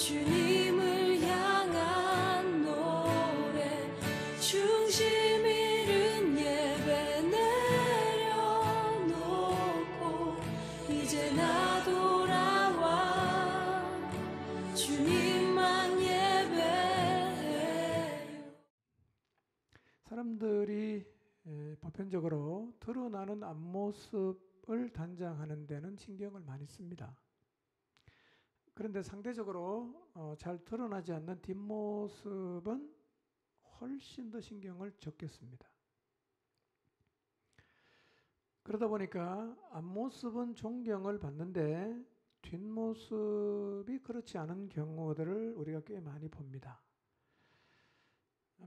주님을 향한 노래 중심 잃은 예배 내려놓고 이제 나 돌아와 주님만 예배해요. 사람들이 보편적으로 드러나는 앞모습을 단장하는 데는 신경을 많이 씁니다. 그런데 상대적으로 잘 드러나지 않는 뒷모습은 훨씬 더 신경을 적게 씁니다. 그러다 보니까 앞모습은 존경을 받는데 뒷모습이 그렇지 않은 경우들을 우리가 꽤 많이 봅니다.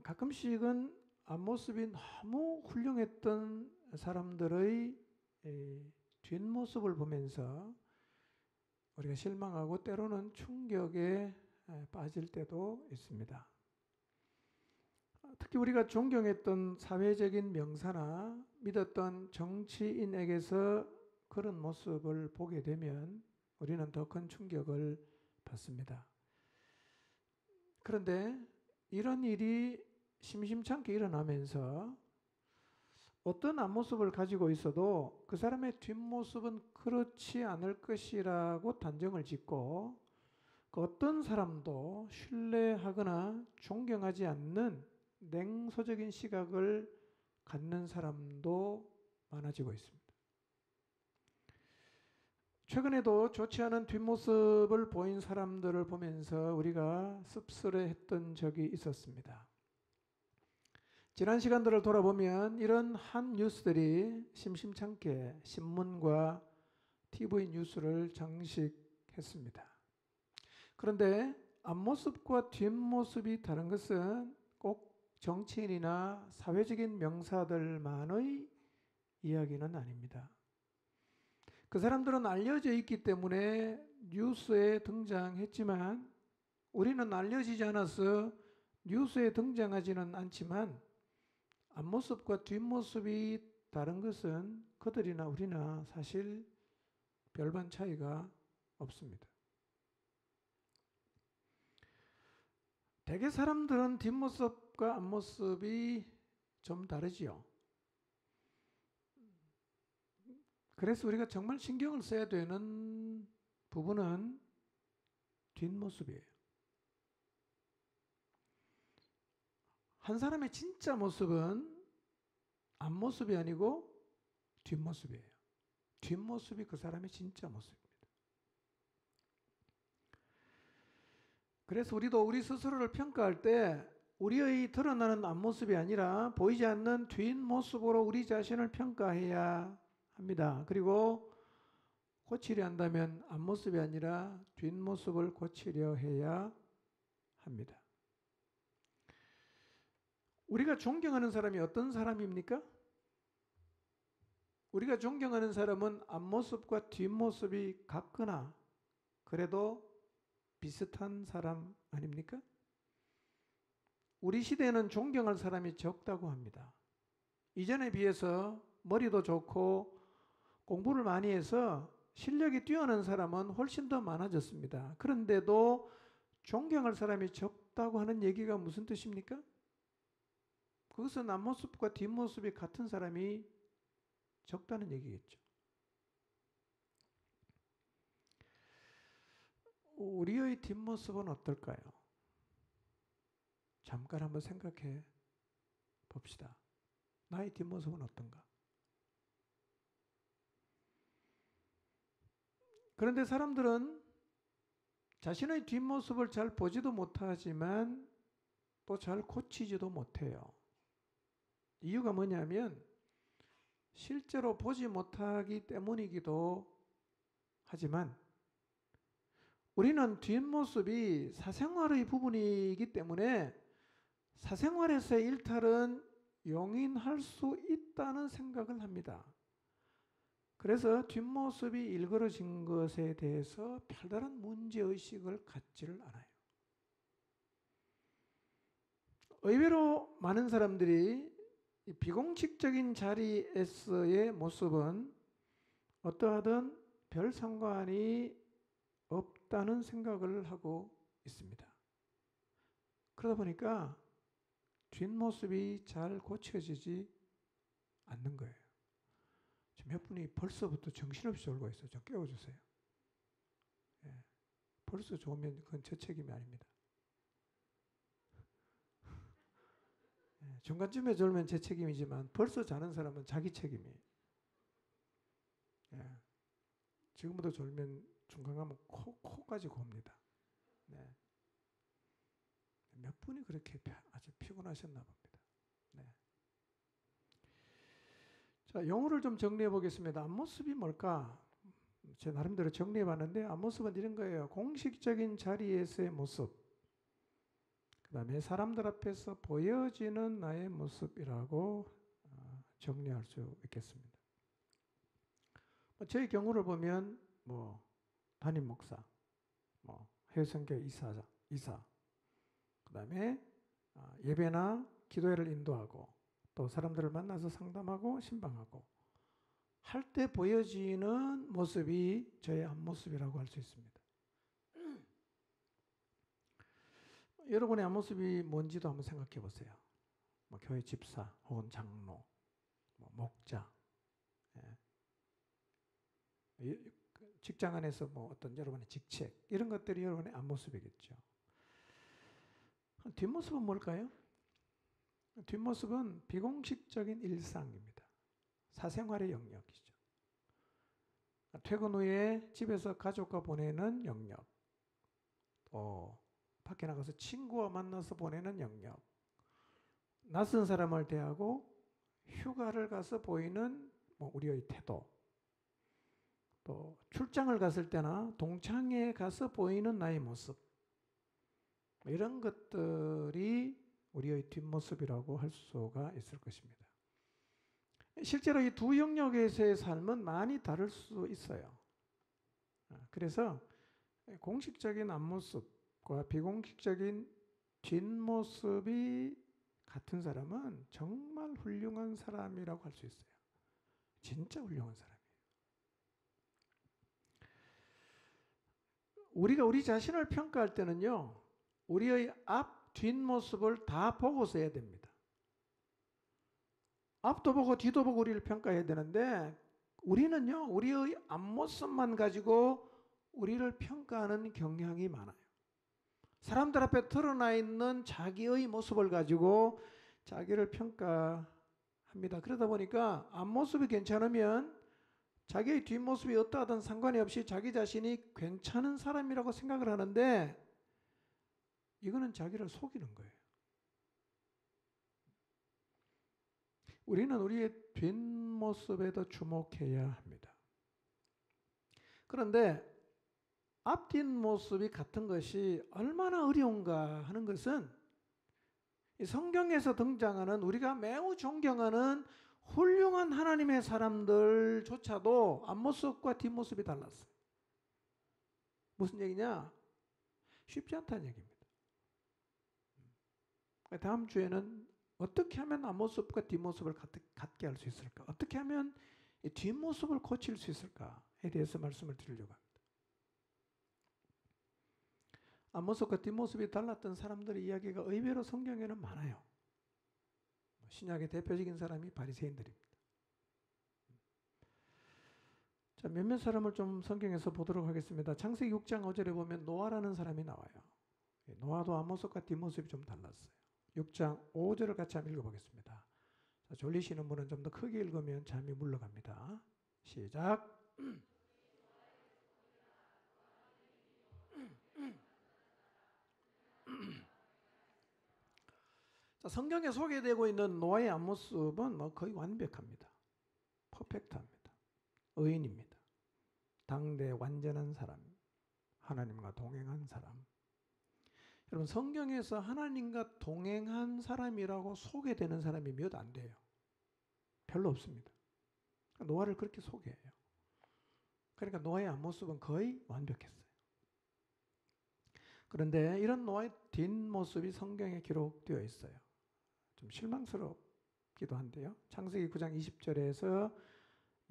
가끔씩은 앞모습이 너무 훌륭했던 사람들의 뒷모습을 보면서 우리가 실망하고 때로는 충격에 빠질 때도 있습니다. 특히 우리가 존경했던 사회적인 명사나 믿었던 정치인에게서 그런 모습을 보게 되면 우리는 더 큰 충격을 받습니다. 그런데 이런 일이 심심찮게 일어나면서 어떤 앞모습을 가지고 있어도 그 사람의 뒷모습은 그렇지 않을 것이라고 단정을 짓고 그 어떤 사람도 신뢰하거나 존경하지 않는 냉소적인 시각을 갖는 사람도 많아지고 있습니다. 최근에도 좋지 않은 뒷모습을 보인 사람들을 보면서 우리가 씁쓸해했던 적이 있었습니다. 지난 시간들을 돌아보면 이런 한 뉴스들이 심심찮게 신문과 TV 뉴스를 장식했습니다. 그런데 앞모습과 뒷모습이 다른 것은 꼭 정치인이나 사회적인 명사들만의 이야기는 아닙니다. 그 사람들은 알려져 있기 때문에 뉴스에 등장했지만 우리는 알려지지 않아서 뉴스에 등장하지는 않지만 앞모습과 뒷모습이 다른 것은 그들이나 우리나 사실 별반 차이가 없습니다. 대개 사람들은 뒷모습과 앞모습이 좀 다르지요. 그래서 우리가 정말 신경을 써야 되는 부분은 뒷모습이에요. 한 사람의 진짜 모습은 앞모습이 아니고 뒷모습이에요. 뒷모습이 그 사람의 진짜 모습입니다. 그래서 우리도 우리 스스로를 평가할 때 우리의 드러나는 앞모습이 아니라 보이지 않는 뒷모습으로 우리 자신을 평가해야 합니다. 그리고 고치려 한다면 앞모습이 아니라 뒷모습을 고치려 해야 합니다. 우리가 존경하는 사람이 어떤 사람입니까? 우리가 존경하는 사람은 앞모습과 뒷모습이 같거나 그래도 비슷한 사람 아닙니까? 우리 시대에는 존경할 사람이 적다고 합니다. 이전에 비해서 머리도 좋고 공부를 많이 해서 실력이 뛰어난 사람은 훨씬 더 많아졌습니다. 그런데도 존경할 사람이 적다고 하는 얘기가 무슨 뜻입니까? 그것은 앞모습과 뒷모습이 같은 사람이 적다는 얘기겠죠. 우리의 뒷모습은 어떨까요? 잠깐 한번 생각해 봅시다. 나의 뒷모습은 어떤가? 그런데 사람들은 자신의 뒷모습을 잘 보지도 못하지만 또 잘 고치지도 못해요. 이유가 뭐냐면 실제로 보지 못하기 때문이기도 하지만 우리는 뒷모습이 사생활의 부분이기 때문에 사생활에서의 일탈은 용인할 수 있다는 생각을 합니다. 그래서 뒷모습이 일그러진 것에 대해서 별다른 문제의식을 갖지를 않아요. 의외로 많은 사람들이 비공식적인 자리에서의 모습은 어떠하든 별 상관이 없다는 생각을 하고 있습니다. 그러다 보니까 뒷모습이 잘 고쳐지지 않는 거예요. 지금 몇 분이 벌써부터 정신없이 졸고 있어요. 좀 깨워주세요. 예. 벌써 좋으면 그건 제 책임이 아닙니다. 예. 중간쯤에 졸면 제 책임이지만 벌써 자는 사람은 자기 책임이에요. 예. 지금부터 졸면 중간 가면 코까지 곱니다. 네. 몇 분이 그렇게 아주 피곤하셨나 봅니다. 네. 자, 용어를 좀 정리해 보겠습니다. 앞모습이 뭘까? 제 나름대로 정리해 봤는데 앞모습은 이런 거예요. 공식적인 자리에서의 모습, 그 다음에 사람들 앞에서 보여지는 나의 모습이라고 정리할 수 있겠습니다. 저희 경우를 보면 담임 목사, 해외선교 이사, 그 다음에 예배나 기도회를 인도하고 또 사람들을 만나서 상담하고 신방하고 할 때 보여지는 모습이 저의 앞모습이라고 할 수 있습니다. 여러분의 앞모습이 뭔지도 한번 생각해 보세요. 교회 집사 혹은 장로, 목자, 직장 안에서 어떤 여러분의 직책 이런 것들이 여러분의 앞모습이겠죠. 뒷모습은 뭘까요? 뒷모습은 비공식적인 일상입니다. 사생활의 영역이죠. 퇴근 후에 집에서 가족과 보내는 영역, 또 밖에 나가서 친구와 만나서 보내는 영역, 낯선 사람을 대하고 휴가를 가서 보이는 우리의 태도, 또 출장을 갔을 때나 동창회에 가서 보이는 나의 모습, 이런 것들이 우리의 뒷모습이라고 할 수가 있을 것입니다. 실제로 이 두 영역에서의 삶은 많이 다를 수 있어요. 그래서 공식적인 앞모습과 비공식적인 뒷모습이 같은 사람은 정말 훌륭한 사람이라고 할 수 있어요. 진짜 훌륭한 사람이에요. 우리가 우리 자신을 평가할 때는요, 우리의 앞, 뒷모습을 다 보고서 해야 됩니다. 앞도 보고 뒤도 보고 우리를 평가해야 되는데 우리는요, 우리의 앞모습만 가지고 우리를 평가하는 경향이 많아요. 사람들 앞에 드러나 있는 자기의 모습을 가지고 자기를 평가합니다. 그러다 보니까 앞모습이 괜찮으면 자기의 뒷모습이 어떠하든 상관이 없이 자기 자신이 괜찮은 사람이라고 생각을 하는데 이거는 자기를 속이는 거예요. 우리는 우리의 뒷모습에도 주목해야 합니다. 그런데 앞 뒷모습이 같은 것이 얼마나 어려운가 하는 것은 성경에서 등장하는 우리가 매우 존경하는 훌륭한 하나님의 사람들조차도 앞모습과 뒷모습이 달랐어요. 무슨 얘기냐? 쉽지 않다는 얘기입니다. 다음 주에는 어떻게 하면 앞모습과 뒷모습을 같게 할 수 있을까? 어떻게 하면 이 뒷모습을 고칠 수 있을까에 대해서 말씀을 드리려고 합니다. 앞모습과 뒷모습이 달랐던 사람들의 이야기가 의외로 성경에는 많아요. 신약의 대표적인 사람이 바리새인들입니다. 자, 몇몇 사람을 좀 성경에서 보도록 하겠습니다. 창세기 6장 5절에 보면 노아라는 사람이 나와요. 노아도 앞모습과 뒷모습이 좀 달랐어요. 6장 5절을 같이 한번 읽어보겠습니다. 자, 졸리시는 분은 좀 더 크게 읽으면 잠이 물러갑니다. 시작. 자, 성경에 소개되고 있는 노아의 앞모습은 거의 완벽합니다. 퍼펙트합니다. 의인입니다. 당대 완전한 사람, 하나님과 동행한 사람. 여러분, 성경에서 하나님과 동행한 사람이라고 소개되는 사람이 몇 안 돼요. 별로 없습니다. 노아를 그렇게 소개해요. 그러니까 노아의 앞모습은 거의 완벽했어요. 그런데 이런 노아의 뒷모습이 성경에 기록되어 있어요. 좀 실망스럽기도 한데요. 창세기 9장 20절에서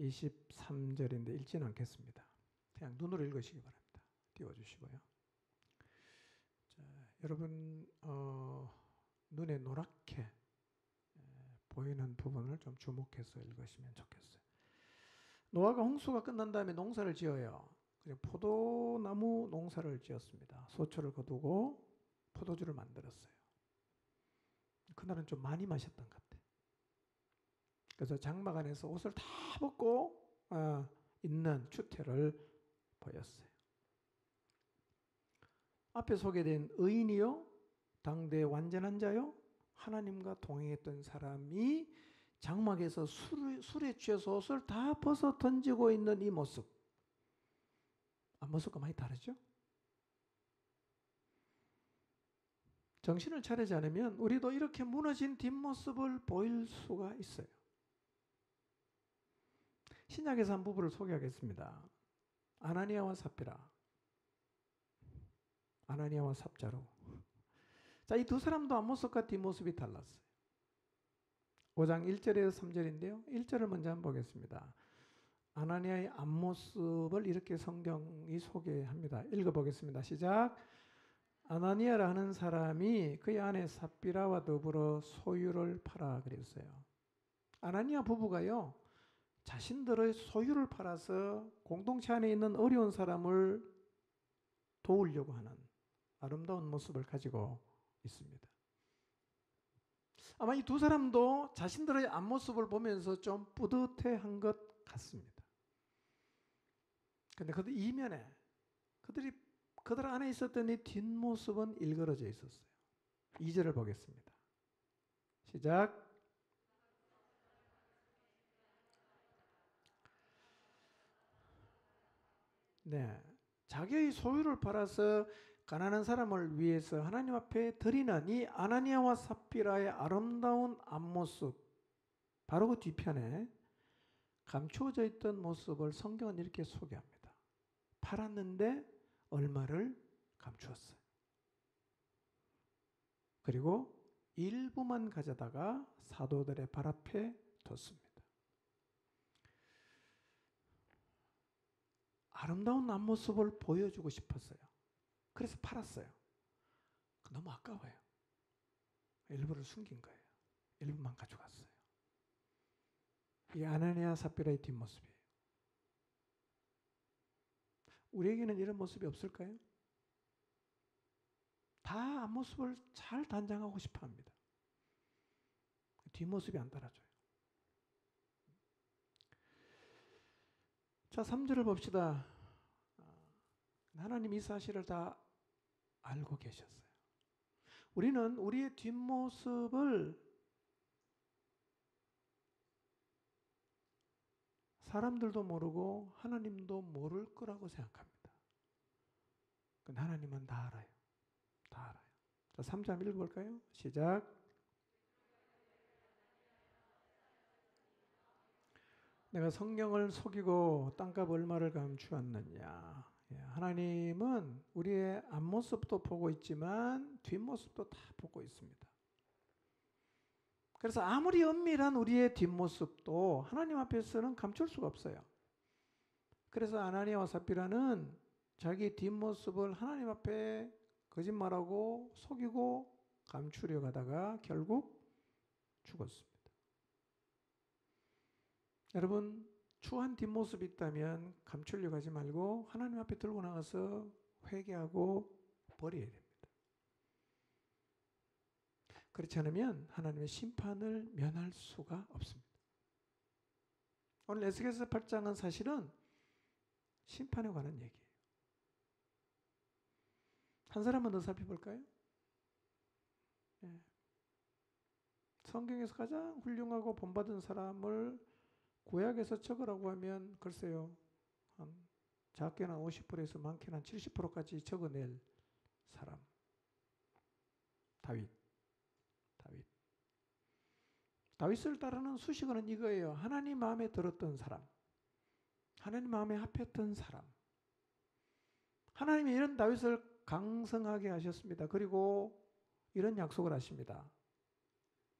23절인데 읽지는 않겠습니다. 그냥 눈으로 읽으시기 바랍니다. 띄워주시고요. 여러분 눈에 노랗게 보이는 부분을 좀 주목해서 읽으시면 좋겠어요. 노아가 홍수가 끝난 다음에 농사를 지어요. 포도나무 농사를 지었습니다. 소초를 거두고 포도주를 만들었어요. 그날은 좀 많이 마셨던 것 같아요. 그래서 장막 안에서 옷을 다 벗고 있는 추태를 보였어요. 앞에 소개된 의인이요, 당대의 완전한 자요, 하나님과 동행했던 사람이 장막에서 술에 취해서 옷을 다 벗어 던지고 있는 이 모습, 앞모습과 많이 다르죠? 정신을 차리지 않으면 우리도 이렇게 무너진 뒷모습을 보일 수가 있어요. 신약에서 한 부부를 소개하겠습니다. 아나니아와 삽비라, 아나니아와 삽자루. 자, 이 두 사람도 앞모습과 뒷모습이 달랐어요. 5장 1절에서 3절인데요. 1절을 먼저 한번 보겠습니다. 아나니아의 앞모습을 이렇게 성경이 소개합니다. 읽어보겠습니다. 시작. 아나니아라 하는 사람이 그의 아내 삽비라와 더불어 소유를 팔아 그랬어요. 아나니아 부부가요, 자신들의 소유를 팔아서 공동체 안에 있는 어려운 사람을 도우려고 하는 아름다운 모습을 가지고 있습니다. 아마 이 두 사람도 자신들의 앞모습을 보면서 좀 뿌듯해한 것 같습니다. 그런데 그들 이면에 그들 안에 있었던 이 뒷모습은 일그러져 있었어요. 2절을 보겠습니다. 시작. 네, 자기의 소유를 팔아서 가난한 사람을 위해서 하나님 앞에 드리는 이 아나니아와 삽비라의 아름다운 앞모습, 바로 그 뒤편에 감추어져 있던 모습을 성경은 이렇게 소개합니다. 팔았는데 얼마를 감추었어요. 그리고 일부만 가져다가 사도들의 발 앞에 뒀습니다. 아름다운 앞모습을 보여주고 싶었어요. 그래서 팔았어요. 너무 아까워요. 일부를 숨긴 거예요. 일부만 가져갔어요. 이 아나니아 삽비라의 뒷모습이에요. 우리에게는 이런 모습이 없을까요? 다 앞모습을 잘 단장하고 싶어 합니다. 뒷모습이 안 따라줘요. 자, 3절을 봅시다. 하나님 이 사실을 다 알고 계셨어요. 우리는 우리의 뒷모습을 사람들도 모르고 하나님도 모를 거라고 생각합니다. 근데 하나님은 다 알아요. 다 알아요. 자, 3절 한번 읽어볼까요? 시작. 내가 성령을 속이고 땅값 얼마를 감추었느냐. 하나님은 우리의 앞모습도 보고 있지만 뒷모습도 다 보고 있습니다. 그래서 아무리 은밀한 우리의 뒷모습도 하나님 앞에서는 감출 수가 없어요. 그래서 아나니아와 삽비라는 자기 뒷모습을 하나님 앞에 거짓말하고 속이고 감추려고 하다가 결국 죽었습니다. 여러분, 추한 뒷모습이 있다면 감추려고 하지 말고 하나님 앞에 들고 나가서 회개하고 버려야 됩니다. 그렇지 않으면 하나님의 심판을 면할 수가 없습니다. 오늘 에스겔서 8장은 사실은 심판에 관한 얘기예요. 한 사람만 더 살펴볼까요? 성경에서 가장 훌륭하고 본받은 사람을 구약에서 적으라고 하면 글쎄요, 작게는 50%에서 많게는 70%까지 적어낼 사람. 다윗을 따르는 수식어는 이거예요. 하나님 마음에 들었던 사람, 하나님 마음에 합했던 사람. 하나님이 이런 다윗을 강성하게 하셨습니다. 그리고 이런 약속을 하십니다.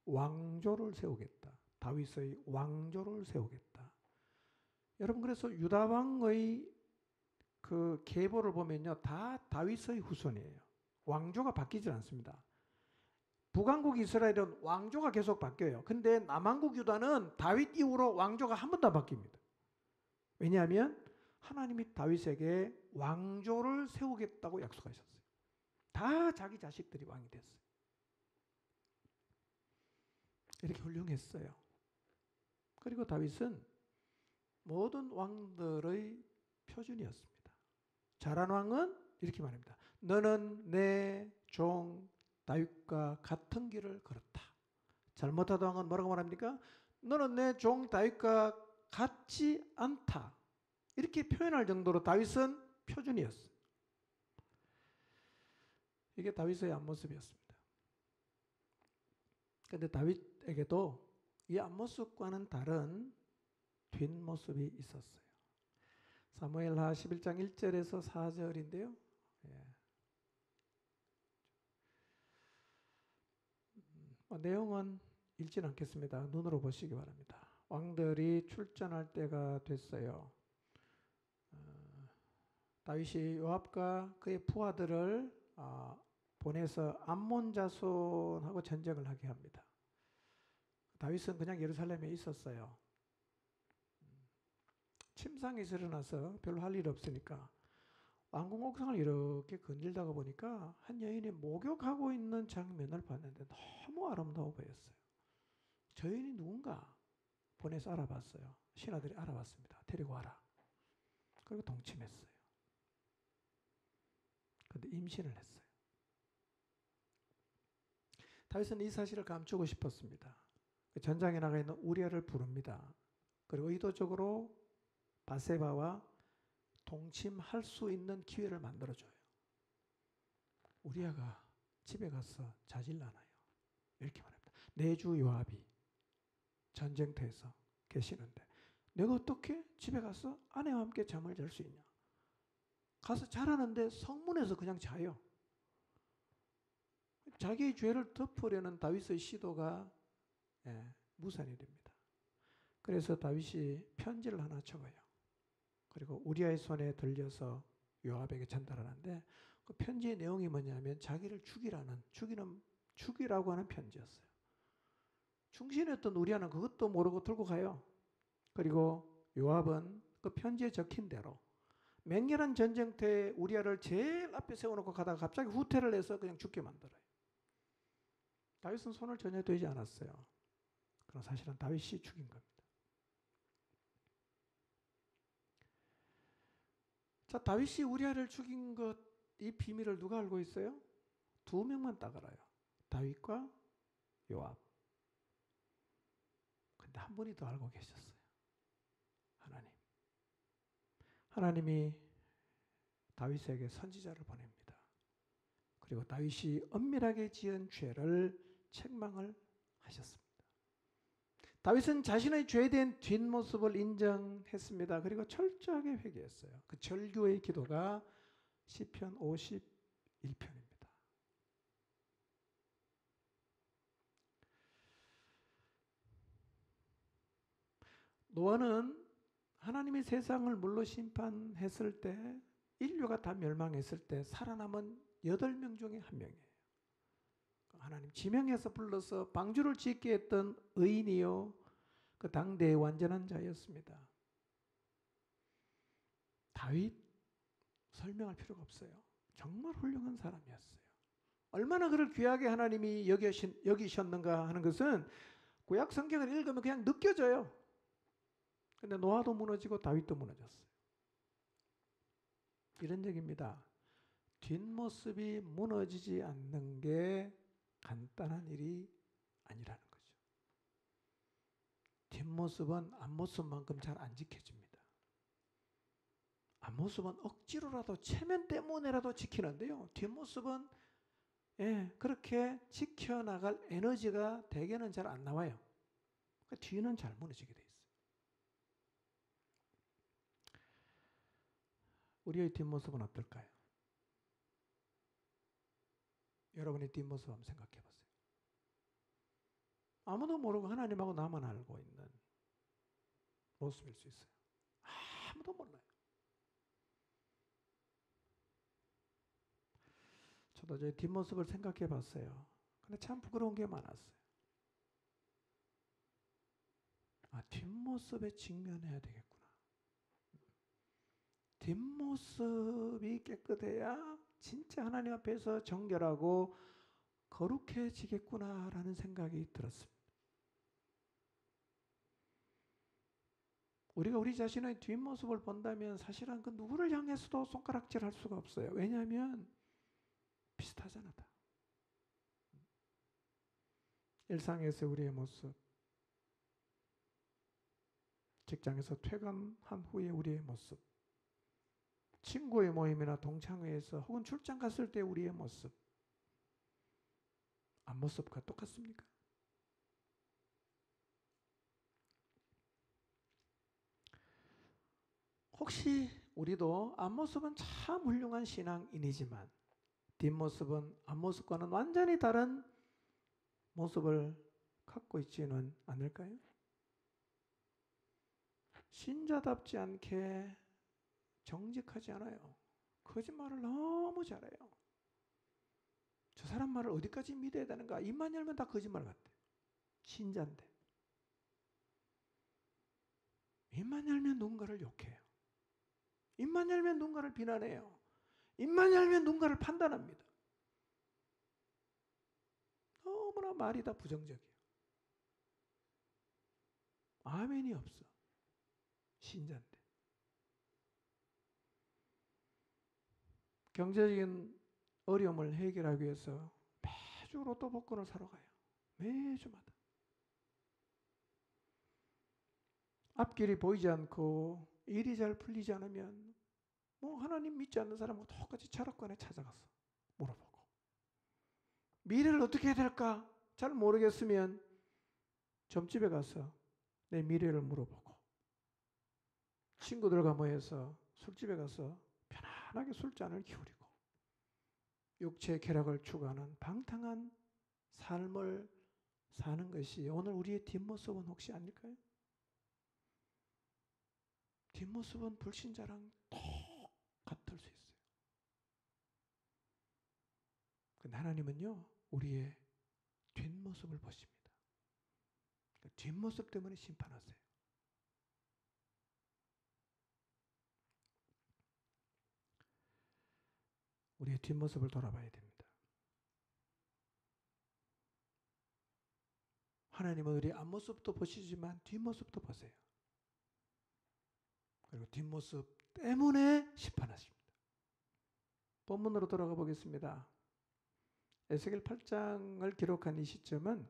왕조를 세우겠다. 다윗의 왕조를 세우겠다. 여러분, 그래서 유다 왕의 그 계보를 보면요, 다 다윗의 후손이에요. 왕조가 바뀌질 않습니다. 북왕국 이스라엘은 왕조가 계속 바뀌어요. 근데 남왕국 유다는 다윗 이후로 왕조가 한 번도 안 바뀝니다. 왜냐하면 하나님이 다윗에게 왕조를 세우겠다고 약속하셨어요. 다 자기 자식들이 왕이 됐어요. 이렇게 훌륭했어요. 그리고 다윗은 모든 왕들의 표준이었습니다. 잘한 왕은 이렇게 말합니다. 너는 내 종 다윗과 같은 길을 걸었다. 잘못하던 왕은 뭐라고 말합니까? 너는 내 종 다윗과 같지 않다. 이렇게 표현할 정도로 다윗은 표준이었어요. 이게 다윗의 앞모습이었습니다. 그런데 다윗에게도 이 앞모습과는 다른 뒷모습이 있었어요. 사무엘하 11장 1절에서 4절인데요. 내용은 읽지는 않겠습니다. 눈으로 보시기 바랍니다. 왕들이 출전할 때가 됐어요. 다윗이 요압과 그의 부하들을 보내서 암몬 자손하고 전쟁을 하게 합니다. 다윗은 그냥 예루살렘에 있었어요. 침상에서 일어나서 별로 할 일 없으니까 왕궁 옥상을 이렇게 건질다가 보니까 한 여인이 목욕하고 있는 장면을 봤는데 너무 아름다워 보였어요. 저 여인이 누군가 보내서 알아봤어요. 신하들이 알아봤습니다. 데리고 와라. 그리고 동침했어요. 그런데 임신을 했어요. 다윗은 이 사실을 감추고 싶었습니다. 전장에 나가 있는 우리아를 부릅니다. 그리고 의도적으로 바세바와 동침할 수 있는 기회를 만들어줘요. 우리아가 집에 가서 자질라나요. 이렇게 말합니다. 내주 요압이 전쟁터에서 계시는데 내가 어떻게 집에 가서 아내와 함께 잠을 잘 수 있냐. 가서 자라는데 성문에서 그냥 자요. 자기의 죄를 덮으려는 다윗의 시도가 무산이 됩니다. 그래서 다윗이 편지를 하나 적어요. 그리고 우리아의 손에 들려서 요압에게 전달하는데 그 편지의 내용이 뭐냐면 자기를 죽이라고 하는 편지였어요. 충신했던 우리아는 그것도 모르고 들고 가요. 그리고 요압은 그 편지에 적힌 대로 맹렬한 전쟁터에 우리아를 제일 앞에 세워놓고 가다가 갑자기 후퇴를 해서 그냥 죽게 만들어요. 다윗은 손을 전혀 대지 않았어요. 그러나 사실은 다윗이 죽인 겁니다. 자, 다윗이 우리아를 죽인 것, 이 비밀을 누가 알고 있어요? 두 명만 딱 알아요. 다윗과 요압. 근데 한 분이 더 알고 계셨어요. 하나님. 하나님이 다윗에게 선지자를 보냅니다. 그리고 다윗이 엄밀하게 지은 죄를 책망을 하셨습니다. 다윗은 자신의 죄된 뒷모습을 인정했습니다. 그리고 철저하게 회개했어요. 그 절규의 기도가 시편 51편입니다. 노아는 하나님이 세상을 물로 심판했을 때 인류가 다 멸망했을 때 살아남은 8명 중에 한 명이에요. 하나님 지명해서 불러서 방주를 짓게 했던 의인이요 그 당대의 완전한 자였습니다. 다윗 설명할 필요가 없어요. 정말 훌륭한 사람이었어요. 얼마나 그를 귀하게 하나님이 여기셨는가 하는 것은 구약 성경을 읽으면 그냥 느껴져요. 근데 노아도 무너지고 다윗도 무너졌어요. 이런 얘기입니다. 뒷모습이 무너지지 않는 게 간단한 일이 아니라는 거죠. 뒷모습은 앞모습만큼 잘 안 지켜집니다. 앞모습은 억지로라도 체면 때문에라도 지키는데요. 뒷모습은 그렇게 지켜나갈 에너지가 대개는 잘 안 나와요. 그러니까 뒤는 잘 무너지게 돼 있어요. 우리의 뒷모습은 어떨까요? 여러분의 뒷모습 한번 생각해 보세요. 아무도 모르고 하나님하고 나만 알고 있는 모습일 수 있어요. 아무도 몰라요. 저도 제 뒷모습을 생각해 봤어요. 근데 참 부끄러운 게 많았어요. 뒷모습에 직면해야 되겠구나. 뒷모습이 깨끗해야 진짜 하나님 앞에서 정결하고 거룩해지겠구나라는 생각이 들었습니다. 우리가 우리 자신의 뒷모습을 본다면 사실은 그 누구를 향해서도 손가락질 할 수가 없어요. 왜냐하면 비슷하잖아 다. 일상에서 우리의 모습, 직장에서 퇴근한 후에 우리의 모습, 친구의 모임이나 동창회에서 혹은 출장 갔을 때 우리의 모습, 앞모습과 똑같습니까? 혹시 우리도 앞모습은 참 훌륭한 신앙인이지만 뒷모습은 앞모습과는 완전히 다른 모습을 갖고 있지는 않을까요? 신자답지 않게 정직하지 않아요. 거짓말을 너무 잘해요. 저 사람 말을 어디까지 믿어야 되는가? 입만 열면 다 거짓말 같아. 신자인데. 입만 열면 누군가를 욕해요. 입만 열면 누군가를 비난해요. 입만 열면 누군가를 판단합니다. 너무나 말이 다 부정적이에요. 아멘이 없어. 신자인데. 경제적인 어려움을 해결하기 위해서 매주 로또 복권을 사러 가요. 매주마다. 앞길이 보이지 않고 일이 잘 풀리지 않으면 하나님 믿지 않는 사람하고 똑같이 철학관에 찾아가서 물어보고, 미래를 어떻게 해야 될까 잘 모르겠으면 점집에 가서 내 미래를 물어보고, 친구들과 모여서 술집에 가서 편안하게 술잔을 기울이고 육체의 쾌락을 추구하는 방탕한 삶을 사는 것이 오늘 우리의 뒷모습은 혹시 아닐까요? 뒷모습은 불신자랑 똑같을 수 있어요. 근데 하나님은요, 우리의 뒷모습을 보십니다. 뒷모습 때문에 심판하세요. 우리의 뒷모습을 돌아봐야 됩니다. 하나님은 우리 앞모습도 보시지만 뒷모습도 보세요. 그리고 뒷모습 때문에 심판하십니다. 본문으로 돌아가 보겠습니다. 에스겔 8장을 기록한 이 시점은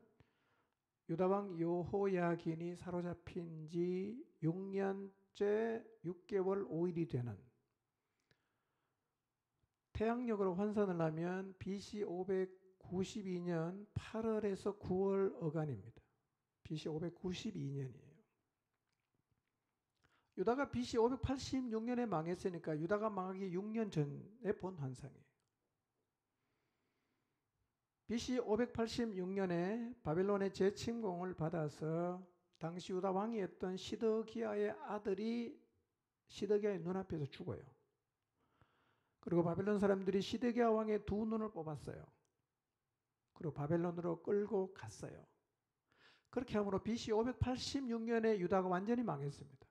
유다왕 여호야긴이 사로잡힌 지 6년째 6개월 5일이 되는, 태양력으로 환산을 하면 BC 592년 8월에서 9월 어간입니다. BC 592년이에요. 유다가 BC 586년에 망했으니까 유다가 망하기 6년 전에 본 환상이에요. BC 586년에 바벨론의 재침공을 받아서 당시 유다 왕이었던 시드기야의 아들이 시드기야의 눈앞에서 죽어요. 그리고 바벨론 사람들이 시드기야 왕의 두 눈을 뽑았어요. 그리고 바벨론으로 끌고 갔어요. 그렇게 함으로 BC 586년에 유다가 완전히 망했습니다.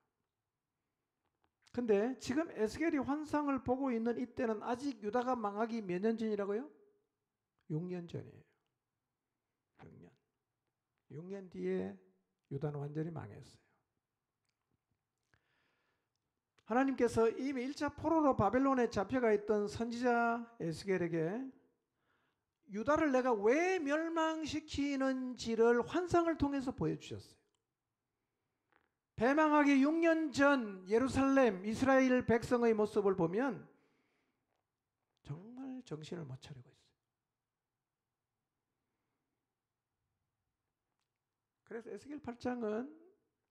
근데 지금 에스겔이 환상을 보고 있는 이때는 아직 유다가 망하기 몇 년 전이라고요? 6년 전이에요. 6년. 6년 뒤에 유다는 완전히 망했어요. 하나님께서 이미 1차 포로로 바벨론에 잡혀가 있던 선지자 에스겔에게 유다를 내가 왜 멸망시키는지를 환상을 통해서 보여주셨어요. 패망하기 6년 전 예루살렘 이스라엘 백성의 모습을 보면 정말 정신을 못 차리고 있어요. 그래서 에스겔 8장은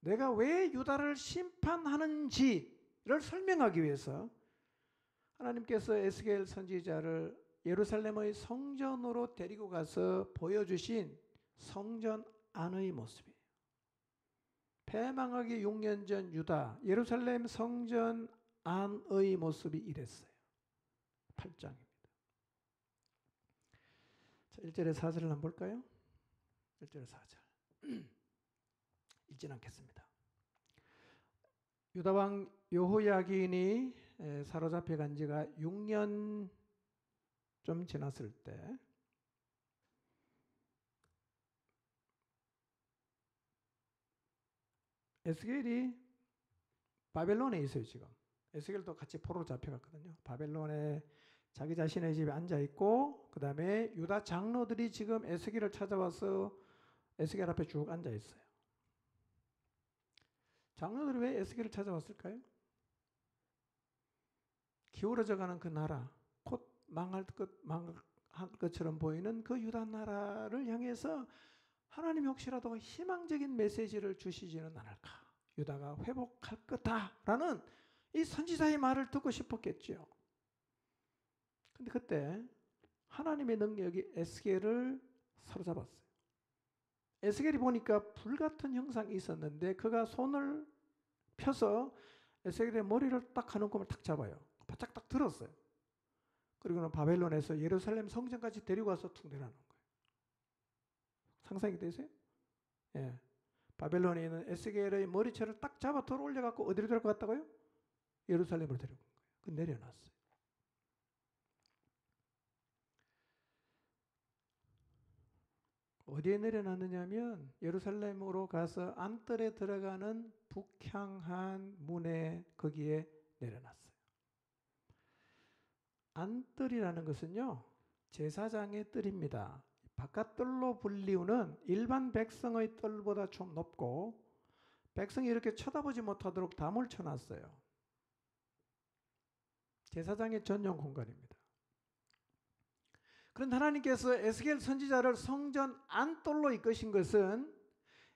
내가 왜 유다를 심판하는지를 설명하기 위해서 하나님께서 에스겔 선지자를 예루살렘의 성전으로 데리고 가서 보여주신 성전 안의 모습이에요. 패망하기 6년 전 유다 예루살렘 성전 안의 모습이 이랬어요. 8장입니다. 자, 1절의 4절을 한번 볼까요? 1절의 4절. 읽진 않겠습니다. 유다왕 여호야긴이 사로잡혀 간 지가 6년 좀 지났을 때 에스겔이 바벨론에 있어요. 지금 에스겔도 같이 포로로 잡혀갔거든요. 바벨론에 자기 자신의 집에 앉아 있고, 그 다음에 유다 장로들이 지금 에스겔을 찾아와서 에스겔 앞에 쭉 앉아 있어요. 장로들이 왜 에스겔을 찾아왔을까요? 기울어져가는 그 나라, 곧 망할 것처럼 보이는 그 유다 나라를 향해서 하나님이 혹시라도 희망적인 메시지를 주시지는 않을까, 유다가 회복할 거다라는 이 선지자의 말을 듣고 싶었겠죠. 근데 그때 하나님의 능력이 에스겔을 사로잡았어요. 에스겔이 보니까 불같은 형상이 있었는데 그가 손을 펴서 에스겔의 머리를 딱 한 움큼을 탁 잡아요. 바짝 딱 들었어요. 그리고는 바벨론에서 예루살렘 성전까지 데리고 와서 툭 내려놓은 거예요. 상상이 되세요? 예. 바벨론에 있는 에스겔의 머리채를 딱 잡아 들어 올려갖고 어디로 데리고 갔다고요? 예루살렘으로 데리고 간 거예요. 그 내려놨어요. 어디에 내려놨느냐면 예루살렘으로 가서 안뜰에 들어가는 북향한 문에 거기에 내려놨어요. 안뜰이라는 것은요, 제사장의 뜰입니다. 바깥뜰로 불리우는 일반 백성의 뜰보다 좀 높고 백성이 이렇게 쳐다보지 못하도록 담을 쳐놨어요. 제사장의 전용 공간입니다. 그런데 하나님께서 에스겔 선지자를 성전 안뜰로 이끄신 것은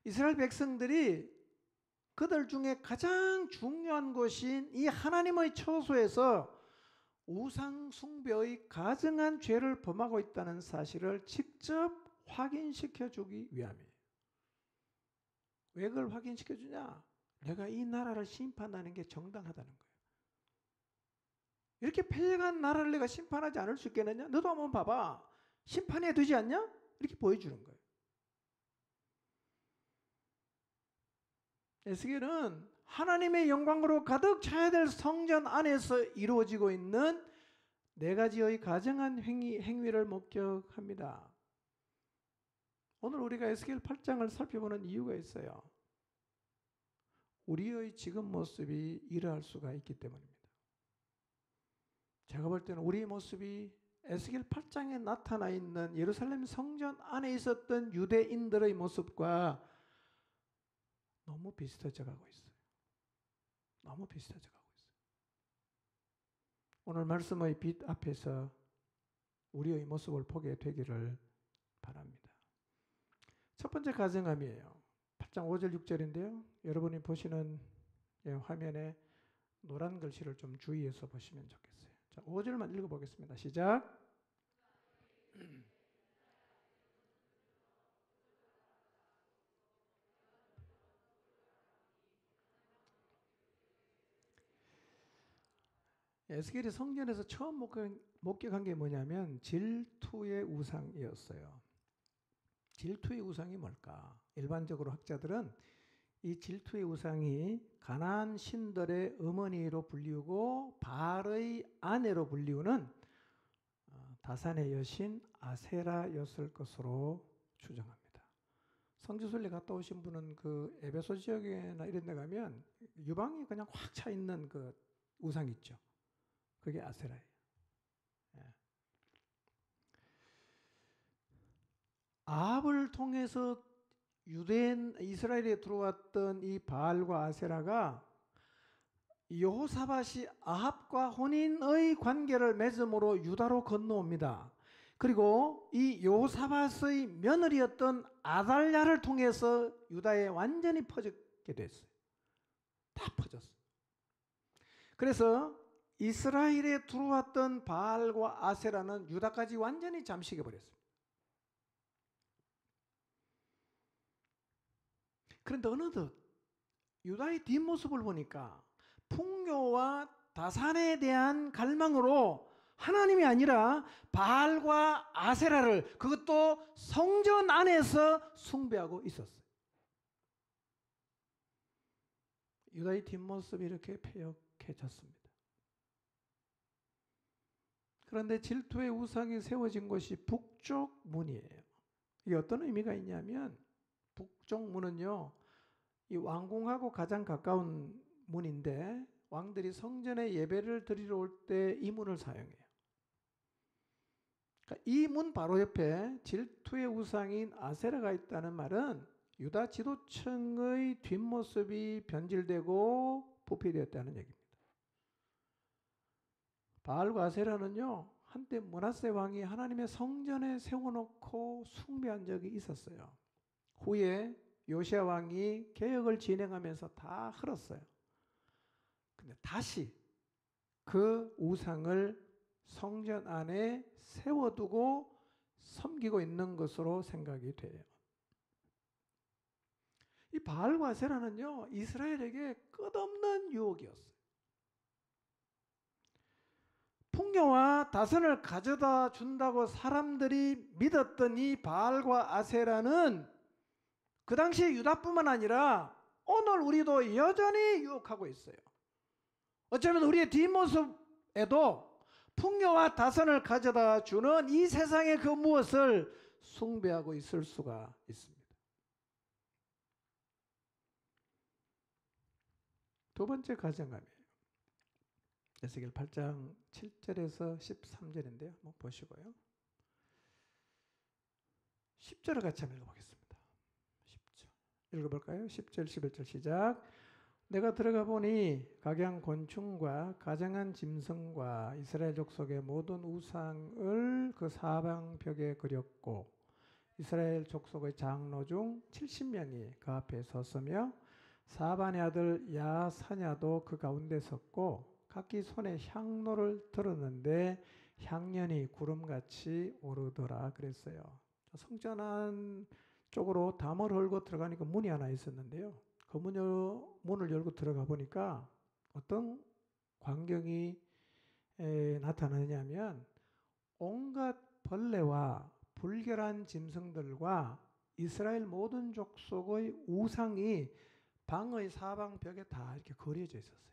이스라엘 백성들이 그들 중에 가장 중요한 곳인 이 하나님의 처소에서 우상 숭배의 가증한 죄를 범하고 있다는 사실을 직접 확인시켜 주기 위함이에요. 왜 그걸 확인시켜 주냐? 내가 이 나라를 심판하는 게 정당하다는 거예요. 이렇게 패역한 나라를 내가 심판하지 않을 수 있겠느냐? 너도 한번 봐봐. 심판해야 되지 않냐? 이렇게 보여주는 거예요. 에스겔은 하나님의 영광으로 가득 차야 될 성전 안에서 이루어지고 있는 네 가지의 가증한 행위를 목격합니다. 오늘 우리가 에스겔 8장을 살펴보는 이유가 있어요. 우리의 지금 모습이 이러할 수가 있기 때문입니다. 제가 볼 때는 우리의 모습이 에스겔 8장에 나타나 있는 예루살렘 성전 안에 있었던 유대인들의 모습과 너무 비슷해져 가고 있어요. 너무 비슷해져 가고 있어요. 오늘 말씀의 빛 앞에서 우리의 모습을 보게 되기를 바랍니다. 첫 번째 가정함이에요. 8장 5절 6절인데요. 여러분이 보시는 화면에 노란 글씨를 좀 주의해서 보시면 좋겠어요. 자, 5절만 읽어보겠습니다. 시작. 에스겔이 성전에서 처음 목격한 게 뭐냐면 질투의 우상이었어요. 질투의 우상이 뭘까? 일반적으로 학자들은 이 질투의 우상이 가나안 신들의 어머니로 불리우고 바알의 아내로 불리우는 다산의 여신 아세라였을 것으로 추정합니다. 성지순례 갔다 오신 분은 그 에베소 지역이나 이런 데 가면 유방이 그냥 확 차 있는 그 우상 있죠. 그게 아세라예요. 예. 아합을 통해서 유대인 이스라엘에 들어왔던 이 바알과 아세라가 여호사밧이 아합과 혼인의 관계를 맺음으로 유다로 건너옵니다. 그리고 이 여호사밧의 며느리였던 아달랴를 통해서 유다에 완전히 퍼지게 됐어요. 다 퍼졌어요. 그래서 이스라엘에 들어왔던 바알과 아세라는 유다까지 완전히 잠식해 버렸습니다. 그런데 어느덧 유다의 뒷모습을 보니까 풍요와 다산에 대한 갈망으로 하나님이 아니라 바알과 아세라를, 그것도 성전 안에서 숭배하고 있었어요. 유다의 뒷모습이 이렇게 폐역해졌습니다. 그런데 질투의 우상이 세워진 곳이 북쪽 문이에요. 이게 어떤 의미가 있냐면, 북쪽 문은요, 이 왕궁하고 가장 가까운 문인데 왕들이 성전에 예배를 드리러 올 때 이 문을 사용해요. 그러니까 이 문 바로 옆에 질투의 우상인 아세라가 있다는 말은 유다 지도층의 뒷모습이 변질되고 부패되었다는 얘기입니다. 바알과 아세라는요, 한때 므낫세 왕이 하나님의 성전에 세워놓고 숭배한 적이 있었어요. 후에 요시야 왕이 개혁을 진행하면서 다 흘었어요. 근데 다시 그 우상을 성전 안에 세워두고 섬기고 있는 것으로 생각이 돼요. 이 바알과 아세라는요, 이스라엘에게 끝없는 유혹이었어요. 풍요와 다선을 가져다 준다고 사람들이 믿었던 이 바알과 아세라는 그 당시 유다뿐만 아니라 오늘 우리도 여전히 유혹하고 있어요. 어쩌면 우리의 뒷모습에도 풍요와 다선을 가져다 주는 이 세상의 그 무엇을 숭배하고 있을 수가 있습니다. 두 번째 가정감이에요. 에스겔 8장 7절에서 13절인데요. 한번 보시고요. 10절을 같이 한번 읽어보겠습니다. 10절 읽어볼까요? 10절 11절 시작. 내가 들어가 보니 각양 곤충과 가정한 짐승과 이스라엘 족속의 모든 우상을 그 사방벽에 그렸고 이스라엘 족속의 장로 중 70명이 그 앞에 섰으며 사반의 아들 야사냐도 그 가운데 섰고 각기 손에 향로를 들었는데 향연이 구름같이 오르더라 그랬어요. 성전 안 쪽으로 담을 헐고 들어가니까 문이 하나 있었는데요. 그 문을 열고 들어가 보니까 어떤 광경이 나타나냐면 온갖 벌레와 불결한 짐승들과 이스라엘 모든 족속의 우상이 방의 사방 벽에 다 이렇게 그려져 있었어요.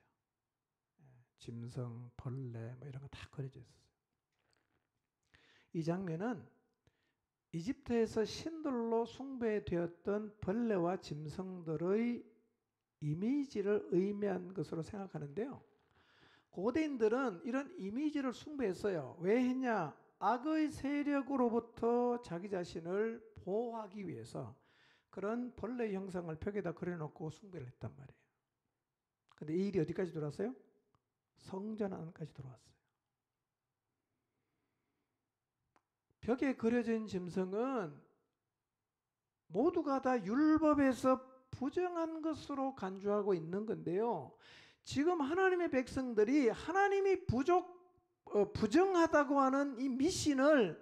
짐승, 벌레 뭐 이런 거 다 그려져 있었어요. 이 장면은 이집트에서 신들로 숭배되었던 벌레와 짐승들의 이미지를 의미한 것으로 생각하는데요. 고대인들은 이런 이미지를 숭배했어요. 왜 했냐? 악의 세력으로부터 자기 자신을 보호하기 위해서 그런 벌레 형상을 벽에다 그려놓고 숭배를 했단 말이에요. 근데 이 일이 어디까지 들어왔어요? 성전 안까지 들어왔어요. 벽에 그려진 짐승은 모두가 다 율법에서 부정한 것으로 간주하고 있는 건데요. 지금 하나님의 백성들이 하나님이 부정하다고 하는 이 미신을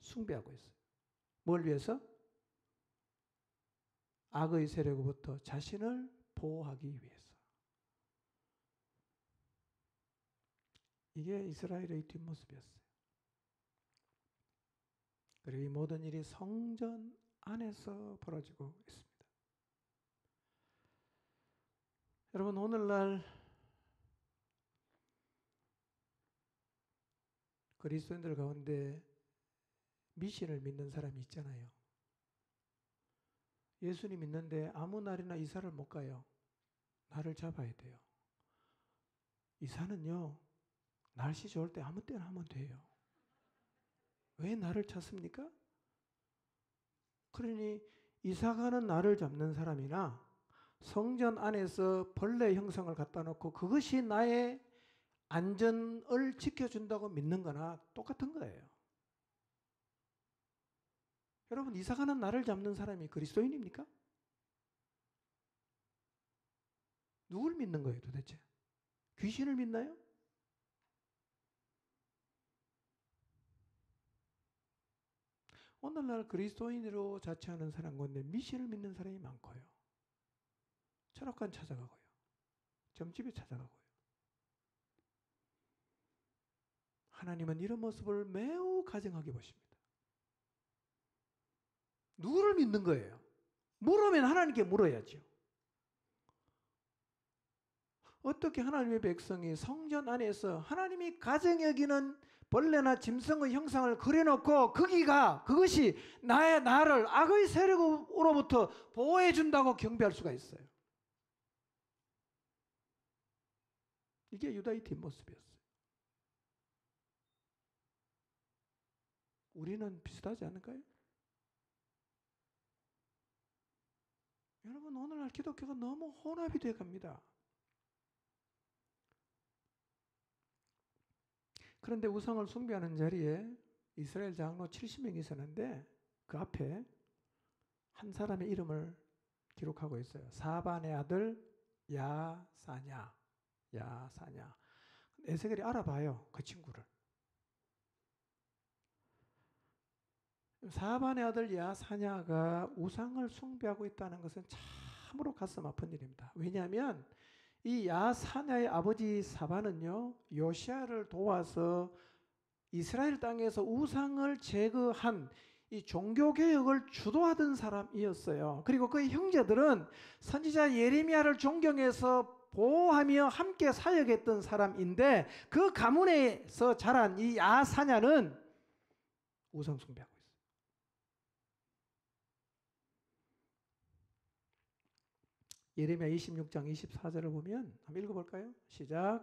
숭배하고 있어요. 뭘 위해서? 악의 세력으로부터 자신을 보호하기 위해서. 이게 이스라엘의 뒷모습이었어요. 그리고 이 모든 일이 성전 안에서 벌어지고 있습니다. 여러분, 오늘날 그리스도인들 가운데 미신을 믿는 사람이 있잖아요. 예수님 믿는데 아무 날이나 이사를 못 가요. 나를 잡아야 돼요. 이사는요, 날씨 좋을 때 아무 때나 하면 돼요. 왜 나를 찾습니까? 그러니 이사가는 나를 잡는 사람이나 성전 안에서 벌레 형상을 갖다 놓고 그것이 나의 안전을 지켜준다고 믿는 거나 똑같은 거예요. 여러분, 이사가는 나를 잡는 사람이 그리스도인입니까? 누굴 믿는 거예요 도대체? 귀신을 믿나요? 오늘날 그리스도인으로 자처하는 사람 가운데 미신을 믿는 사람이 많고요. 철학관 찾아가고요. 점집에 찾아가고요. 하나님은 이런 모습을 매우 가증하게 보십니다. 누구를 믿는 거예요? 물으면 하나님께 물어야죠. 어떻게 하나님의 백성이 성전 안에서 하나님이 가증 여기는 벌레나 짐승의 형상을 그려놓고 그것이 나를 악의 세력으로부터 보호해 준다고 경배할 수가 있어요. 이게 유다의 뒷모습이었어요. 우리는 비슷하지 않을까요? 여러분, 오늘날 기독교가 너무 혼합이 되어 갑니다. 그런데 우상을 숭배하는 자리에 이스라엘 장로 70명이 있었는데 그 앞에 한 사람의 이름을 기록하고 있어요. 사반의 아들 야사냐. 에스겔이 알아봐요, 그 친구를. 사반의 아들 야사냐가 우상을 숭배하고 있다는 것은 참으로 가슴 아픈 일입니다. 왜냐하면 이 야사냐의 아버지 사반은요, 요시야를 도와서 이스라엘 땅에서 우상을 제거한 이 종교개혁을 주도하던 사람이었어요. 그리고 그의 형제들은 선지자 예레미야를 존경해서 보호하며 함께 사역했던 사람인데 그 가문에서 자란 이 야사냐는 우상 숭배하고 있어요. 예레미야 26장 24절을 보면 한번 읽어볼까요? 시작.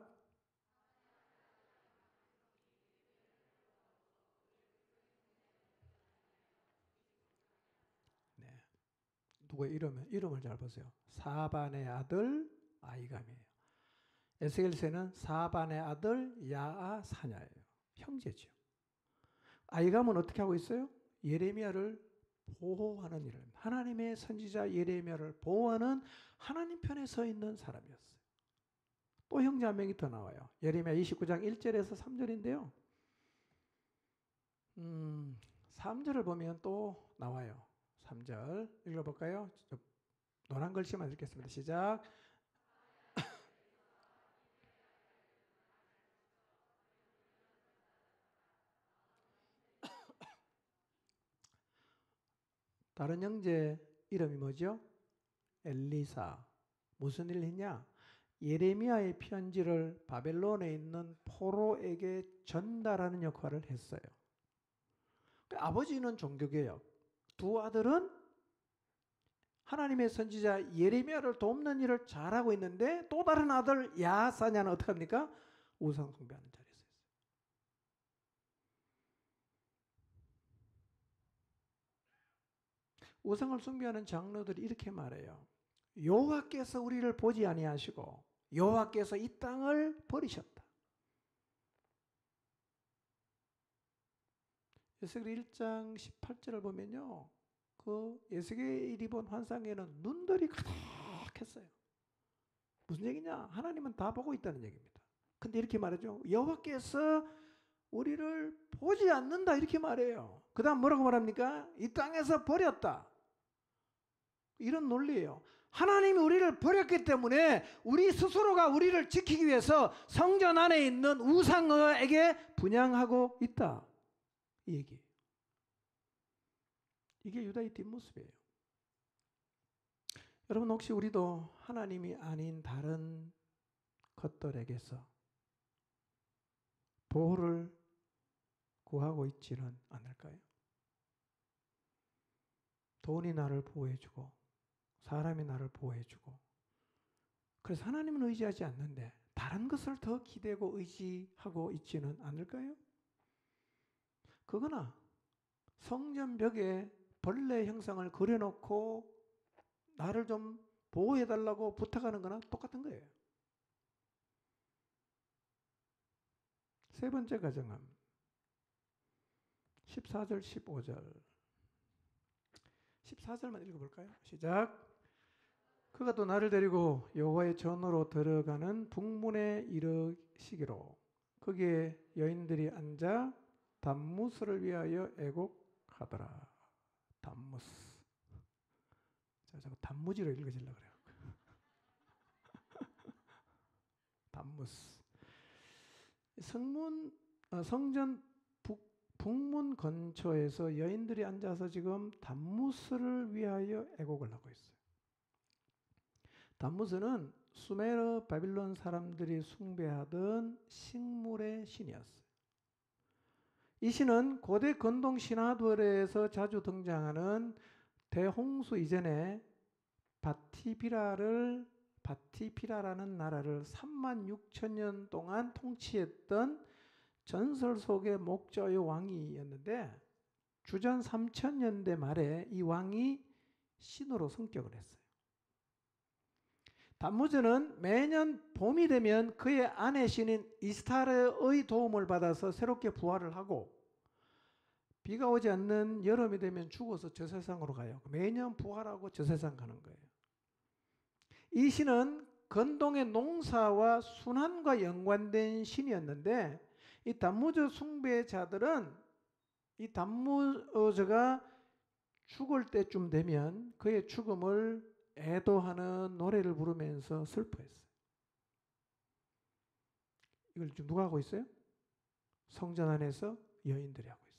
네. 누구의 이름을 잘 보세요. 사반의 아들 아이감이에요. 에스겔서에는 사반의 아들 야아사냐예요. 형제죠. 아이감은 어떻게 하고 있어요? 예레미야를 보호하는 일을, 하나님의 선지자 예레미야를 보호하는 하나님 편에 서 있는 사람이었어요. 또 형제 한 명이 더 나와요. 예레미야 29장 1절에서 3절인데요. 3절을 보면 또 나와요. 3절 읽어볼까요? 노란 글씨만 읽겠습니다. 시작. 다른 형제 이름이 뭐죠? 엘리사. 무슨 일을 했냐? 예레미야의 편지를 바벨론에 있는 포로에게 전달하는 역할을 했어요. 아버지는 종교개혁, 두 아들은 하나님의 선지자 예레미야를 돕는 일을 잘하고 있는데 또 다른 아들 야사냐는 어떻게 합니까? 우상 숭배하는 자리에 있어요. 우상을 숭배하는 장로들이 이렇게 말해요. 여호와께서 우리를 보지 아니하시고 여호와께서 이 땅을 버리셨다. 에스겔 1장 18절을 보면요, 그 에스겔이 본 환상에는 눈들이 가득했어요. 무슨 얘기냐? 하나님은 다 보고 있다는 얘기입니다. 근데 이렇게 말하죠. 여호와께서 우리를 보지 않는다 이렇게 말해요. 그 다음 뭐라고 말합니까? 이 땅에서 버렸다. 이런 논리예요. 하나님이 우리를 버렸기 때문에 우리 스스로가 우리를 지키기 위해서 성전 안에 있는 우상에게 분향하고 있다. 이 얘기예요. 이게 유다의 뒷모습이에요. 여러분, 혹시 우리도 하나님이 아닌 다른 것들에게서 보호를 구하고 있지는 않을까요? 돈이 나를 보호해주고 사람이 나를 보호해주고, 그래서 하나님은 의지하지 않는데 다른 것을 더 기대고 의지하고 있지는 않을까요? 그거나 성전 벽에 벌레 형상을 그려놓고 나를 좀 보호해달라고 부탁하는 거나 똑같은 거예요. 세 번째 가정은 14절 15절 14절만 읽어볼까요? 시작. 그가 또 나를 데리고 여호와의 전으로 들어가는 북문에 이르시기로 거기에 여인들이 앉아 담무스를 위하여 애곡하더라. 담무스. 자꾸 단무지로 읽어지려고 그래요. 담무스. 성문 성전 북문 근처에서 여인들이 앉아서 지금 단무스를 위하여 애곡을 하고 있어요. 단무스는 수메르 바빌론 사람들이 숭배하던 식물의 신이었어요. 이 신은 고대 근동 신화들에서 자주 등장하는 대홍수 이전에 바티피라라는 나라를 36,000년 동안 통치했던 전설 속의 목자의 왕이었는데 주전 3000년대 말에 이 왕이 신으로 성격을 했어요. 단무즈는 매년 봄이 되면 그의 아내 신인 이스타르의 도움을 받아서 새롭게 부활을 하고 비가 오지 않는 여름이 되면 죽어서 저 세상으로 가요. 매년 부활하고 저 세상 가는 거예요. 이 신은 근동의 농사와 순환과 연관된 신이었는데 이 단무즈 숭배자들은 이 단무즈가 죽을 때쯤 되면 그의 죽음을 애도하는 노래를 부르면서 슬퍼했어요. 이걸 지금 누가 하고 있어요? 성전 안에서 여인들이 하고 있어요.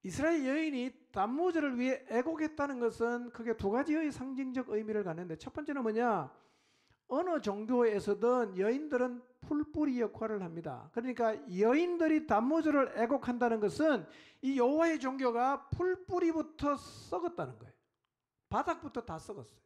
이스라엘 여인이 단무즈를 위해 애곡했다는 것은 크게 두 가지의 상징적 의미를 갖는데 첫 번째는 뭐냐? 어느 종교에서든 여인들은 풀뿌리 역할을 합니다. 그러니까 여인들이 단무즈를 애곡한다는 것은 이 여호와의 종교가 풀뿌리부터 썩었다는 거예요. 바닥부터 다 썩었어요.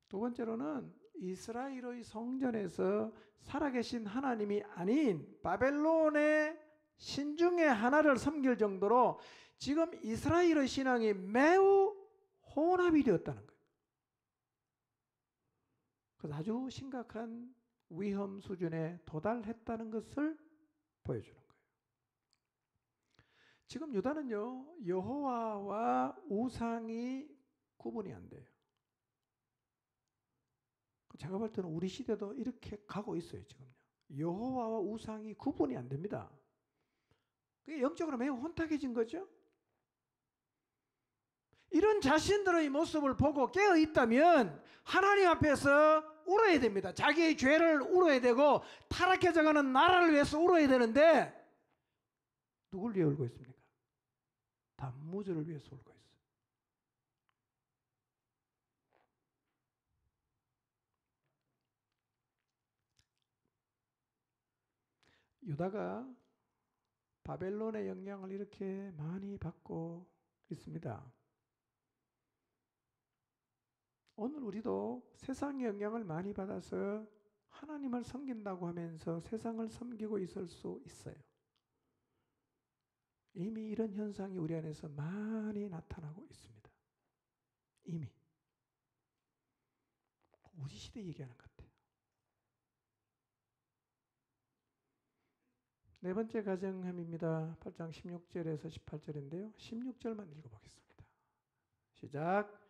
두 번째로는 이스라엘의 성전에서 살아계신 하나님이 아닌 바벨론의 신 중에 하나를 섬길 정도로 지금 이스라엘의 신앙이 매우 혼합이 되었다는 거예요. 그래서 아주 심각한 위험 수준에 도달했다는 것을 보여주는 거예요. 지금 유다는요, 여호와와 우상이 구분이 안 돼요. 제가 볼 때는 우리 시대도 이렇게 가고 있어요, 지금요. 여호와와 우상이 구분이 안 됩니다. 그게 영적으로 매우 혼탁해진 거죠. 이런 자신들의 모습을 보고 깨어 있다면 하나님 앞에서 울어야 됩니다. 자기의 죄를 울어야 되고 타락해져가는 나라를 위해서 울어야 되는데 누굴 위해 울고 있습니까? 단무즈를 위해서 울고 있어요. 유다가 바벨론의 영향을 이렇게 많이 받고 있습니다. 오늘 우리도 세상의 영향을 많이 받아서 하나님을 섬긴다고 하면서 세상을 섬기고 있을 수 있어요. 이미 이런 현상이 우리 안에서 많이 나타나고 있습니다. 이미. 우리 시대 얘기하는 것 같아요. 네 번째 가정함입니다. 8장 16절에서 18절인데요. 16절만 읽어보겠습니다. 시작.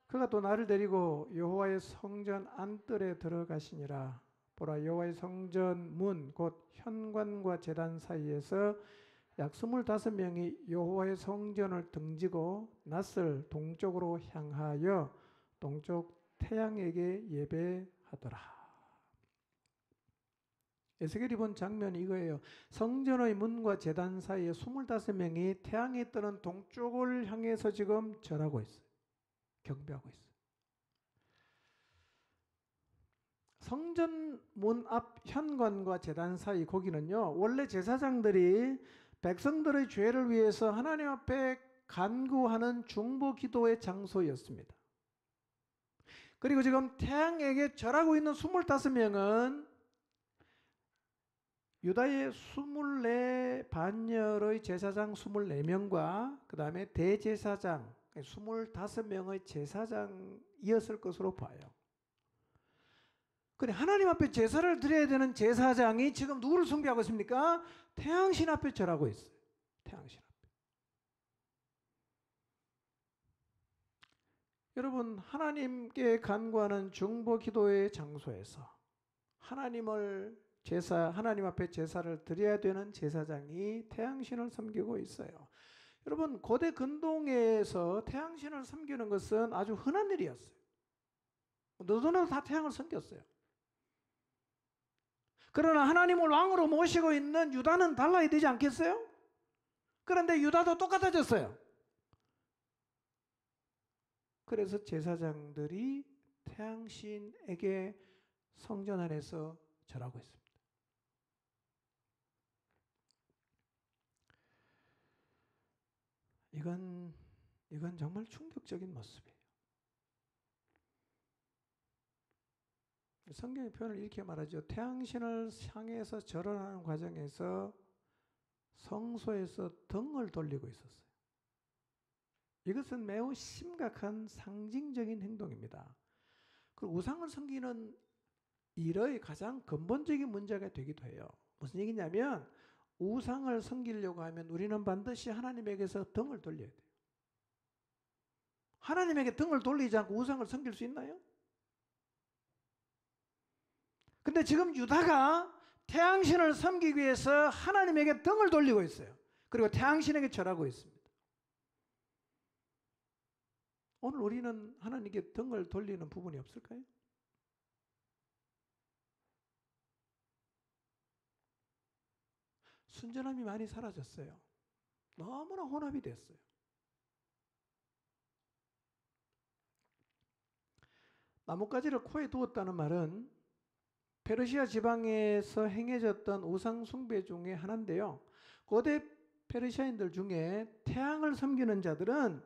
그가 또 나를 데리고 여호와의 성전 안뜰에 들어가시니라. 보라, 여호와의 성전 문 곧 현관과 제단 사이에서 약 25명이 여호와의 성전을 등지고 낯을 동쪽으로 향하여 동쪽 태양에게 예배하더라. 에스겔이 본 장면이 이거예요. 성전의 문과 제단 사이에 25명이 태양이 뜨는 동쪽을 향해서 지금 절하고 있어요. 경배하고 있어요. 성전 문 앞 현관과 제단 사이 거기는요, 원래 제사장들이 백성들의 죄를 위해서 하나님 앞에 간구하는 중보 기도의 장소였습니다. 그리고 지금 태양에게 절하고 있는 25명은 유다의 24 반열의 제사장 24명과 그 다음에 대제사장 25명의 제사장이었을 것으로 봐요. 그래, 하나님 앞에 제사를 드려야 되는 제사장이 지금 누구를 숭배하고 있습니까? 태양신 앞에 절하고 있어요. 태양신 앞에. 여러분, 하나님께 간구하는 중보 기도의 장소에서 하나님 앞에 제사를 드려야 되는 제사장이 태양신을 섬기고 있어요. 여러분, 고대 근동에서 태양신을 섬기는 것은 아주 흔한 일이었어요. 너도나도 다 태양을 섬겼어요. 그러나 하나님을 왕으로 모시고 있는 유다는 달라야 되지 않겠어요? 그런데 유다도 똑같아졌어요. 그래서 제사장들이 태양신에게 성전 안에서 절하고 있습니다. 이건 정말 충격적인 모습이에요. 성경의 표현을 이렇게 말하죠. 태양신을 향해서 절을 하는 과정에서 성소에서 등을 돌리고 있었어요. 이것은 매우 심각한 상징적인 행동입니다. 그리고 우상을 섬기는 일의 가장 근본적인 문제가 되기도 해요. 무슨 얘기냐면 우상을 섬기려고 하면 우리는 반드시 하나님에게서 등을 돌려야 돼요. 하나님에게 등을 돌리지 않고 우상을 섬길 수 있나요? 근데 지금 유다가 태양신을 섬기기 위해서 하나님에게 등을 돌리고 있어요. 그리고 태양신에게 절하고 있습니다. 오늘 우리는 하나님께 등을 돌리는 부분이 없을까요? 순전함이 많이 사라졌어요. 너무나 혼합이 됐어요. 나뭇가지를 코에 두었다는 말은 페르시아 지방에서 행해졌던 우상 숭배 중에 하나인데요. 고대 페르시아인들 중에 태양을 섬기는 자들은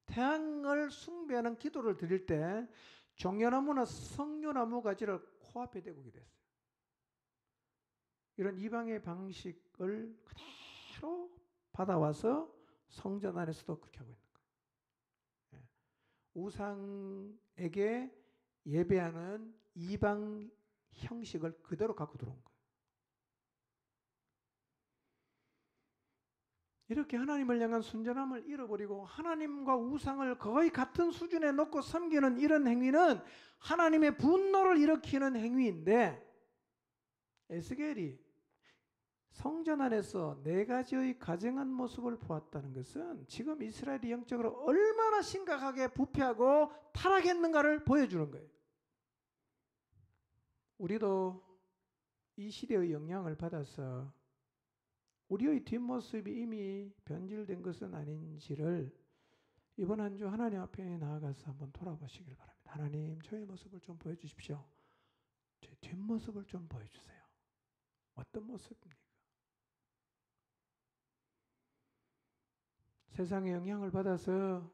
태양을 숭배하는 기도를 드릴 때 종려나무나 석류나무 가지를 코앞에 대고 기도했어요. 이런 이방의 방식을 그대로 받아와서 성전 안에서도 그렇게 하고 있는 거예요. 우상에게 예배하는 이방 형식을 그대로 갖고 들어온 거예요. 이렇게 하나님을 향한 순전함을 잃어버리고 하나님과 우상을 거의 같은 수준에 놓고 섬기는 이런 행위는 하나님의 분노를 일으키는 행위인데, 에스겔이 성전 안에서 4가지의 가증한 모습을 보았다는 것은 지금 이스라엘이 영적으로 얼마나 심각하게 부패하고 타락했는가를 보여주는 거예요. 우리도 이 시대의 영향을 받아서 우리의 뒷모습이 이미 변질된 것은 아닌지를 이번 한 주 하나님 앞에 나아가서 한번 돌아보시길 바랍니다. 하나님, 저의 모습을 좀 보여주십시오. 제 뒷모습을 좀 보여주세요. 어떤 모습입니까? 세상의 영향을 받아서,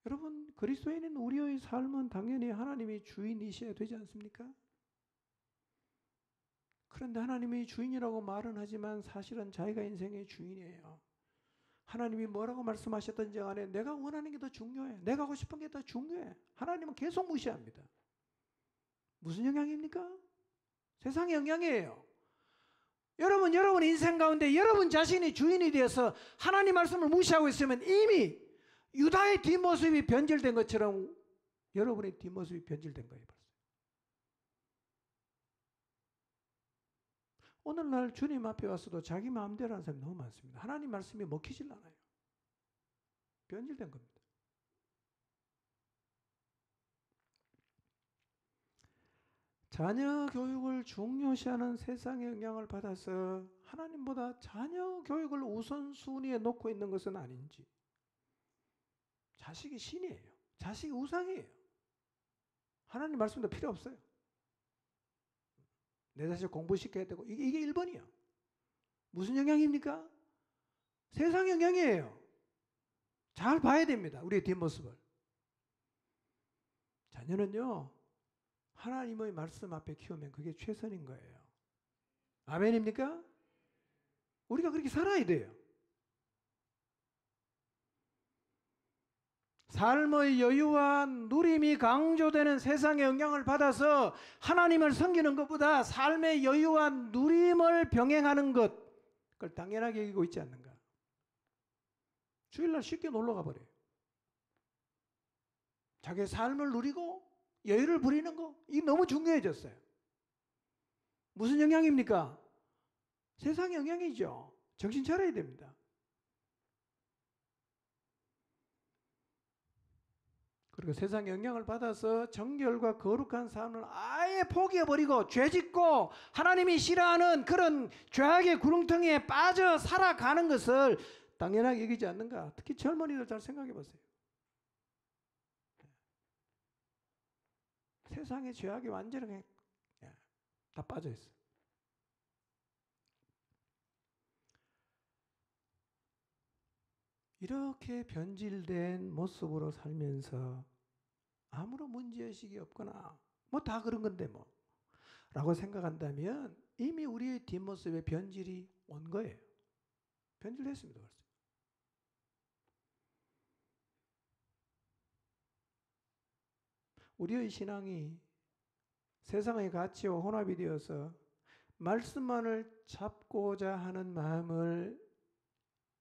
여러분, 그리스도인인 우리의 삶은 당연히 하나님이 주인이셔야 되지 않습니까? 그런데 하나님이 주인이라고 말은 하지만 사실은 자기가 인생의 주인이에요. 하나님이 뭐라고 말씀하셨든지 간에 내가 원하는 게 더 중요해. 내가 하고 싶은 게 더 중요해. 하나님은 계속 무시합니다. 무슨 영향입니까? 세상의 영향이에요. 여러분 인생 가운데 여러분 자신이 주인이 되어서 하나님 말씀을 무시하고 있으면 이미 유다의 뒷모습이 변질된 것처럼 여러분의 뒷모습이 변질된 거예요. 오늘날 주님 앞에 와서도 자기 마음대로 하는 사람이 너무 많습니다. 하나님 말씀이 먹히질 않아요. 변질된 겁니다. 자녀 교육을 중요시하는 세상의 영향을 받아서 하나님보다 자녀 교육을 우선순위에 놓고 있는 것은 아닌지. 자식이 신이에요. 자식이 우상이에요. 하나님 말씀도 필요 없어요. 내 자식 공부시켜야 되고, 이게 1번이야. 무슨 영향입니까? 세상 영향이에요. 잘 봐야 됩니다. 우리의 뒷모습을. 자녀는요, 하나님의 말씀 앞에 키우면 그게 최선인 거예요. 아멘입니까? 우리가 그렇게 살아야 돼요. 삶의 여유와 누림이 강조되는 세상의 영향을 받아서 하나님을 섬기는 것보다 삶의 여유와 누림을 병행하는 것, 그걸 당연하게 여기고 있지 않는가. 주일날 쉽게 놀러 가버려요. 자기의 삶을 누리고 여유를 부리는 거, 이게 너무 중요해졌어요. 무슨 영향입니까? 세상의 영향이죠. 정신 차려야 됩니다. 그리고 세상 영향을 받아서 정결과 거룩한 삶을 아예 포기해버리고 죄짓고 하나님이 싫어하는 그런 죄악의 구렁텅이에 빠져 살아가는 것을 당연하게 여기지 않는가? 특히 젊은이들 잘 생각해 보세요. 세상의 죄악이 완전히 다 빠져 있어요. 이렇게 변질된 모습으로 살면서 아무런 문제의식이 없거나 뭐 다 그런 건데 뭐 라고 생각한다면 이미 우리의 뒷모습에 변질이 온 거예요. 변질됐습니다. 벌써. 우리의 신앙이 세상의 가치와 혼합이 되어서 말씀만을 잡고자 하는 마음을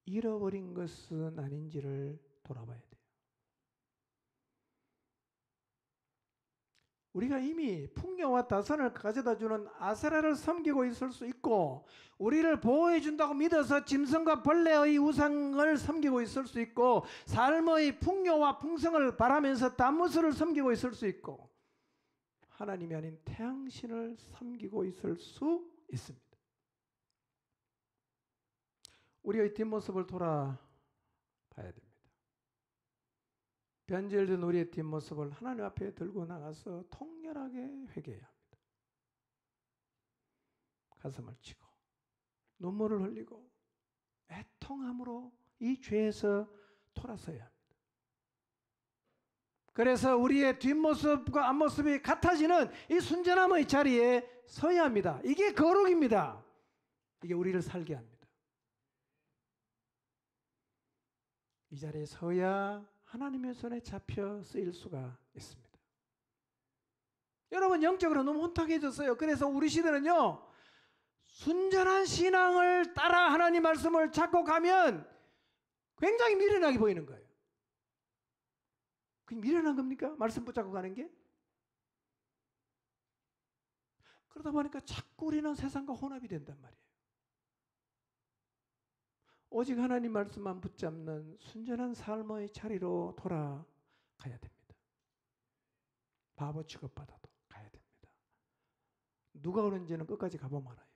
잃어버린 것은 아닌지를 돌아봐야 돼요. 우리가 이미 풍요와 다선을 가져다주는 아세라를 섬기고 있을 수 있고 우리를 보호해준다고 믿어서 짐승과 벌레의 우상을 섬기고 있을 수 있고 삶의 풍요와 풍성을 바라면서 담무스를 섬기고 있을 수 있고 하나님이 아닌 태양신을 섬기고 있을 수 있습니다. 우리의 뒷모습을 돌아봐야 됩니다. 변질된 우리의 뒷모습을 하나님 앞에 들고 나가서 통렬하게 회개해야 합니다. 가슴을 치고 눈물을 흘리고 애통함으로 이 죄에서 돌아서야 합니다. 그래서 우리의 뒷모습과 앞모습이 같아지는 이 순전함의 자리에 서야 합니다. 이게 거룩입니다. 이게 우리를 살게 합니다. 이 자리에 서야 하나님의 손에 잡혀 쓰일 수가 있습니다. 여러분 영적으로 너무 혼탁해졌어요. 그래서 우리 시대는요. 순전한 신앙을 따라 하나님 말씀을 찾고 가면 굉장히 미련하게 보이는 거예요. 그게 미련한 겁니까? 말씀 붙잡고 가는 게? 그러다 보니까 자꾸 우리는 세상과 혼합이 된단 말이에요. 오직 하나님 말씀만 붙잡는 순전한 삶의 자리로 돌아가야 됩니다. 바보 취급받아도 가야 됩니다. 누가 오는지는 끝까지 가보면 알아요.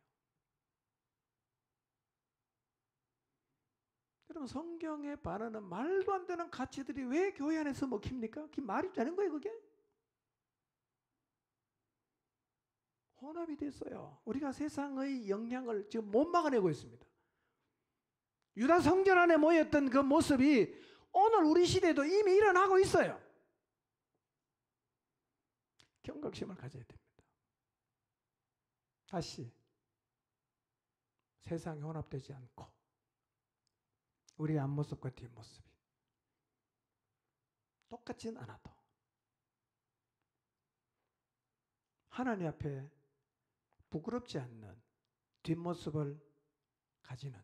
여러분 성경에 반하는 말도 안 되는 가치들이 왜 교회 안에서 먹힙니까? 그게 말이 되는 거예요 그게? 혼합이 됐어요. 우리가 세상의 영향을 지금 못 막아내고 있습니다. 유다 성전 안에 모였던 그 모습이 오늘 우리 시대에도 이미 일어나고 있어요. 경각심을 가져야 됩니다. 다시 세상에 혼합되지 않고 우리의 앞모습과 뒷모습이 똑같진 않아도 하나님 앞에 부끄럽지 않는 뒷모습을 가지는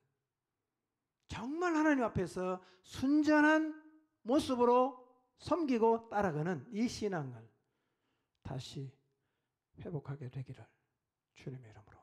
정말 하나님 앞에서 순전한 모습으로 섬기고 따라가는 이 신앙을 다시 회복하게 되기를 주님의 이름으로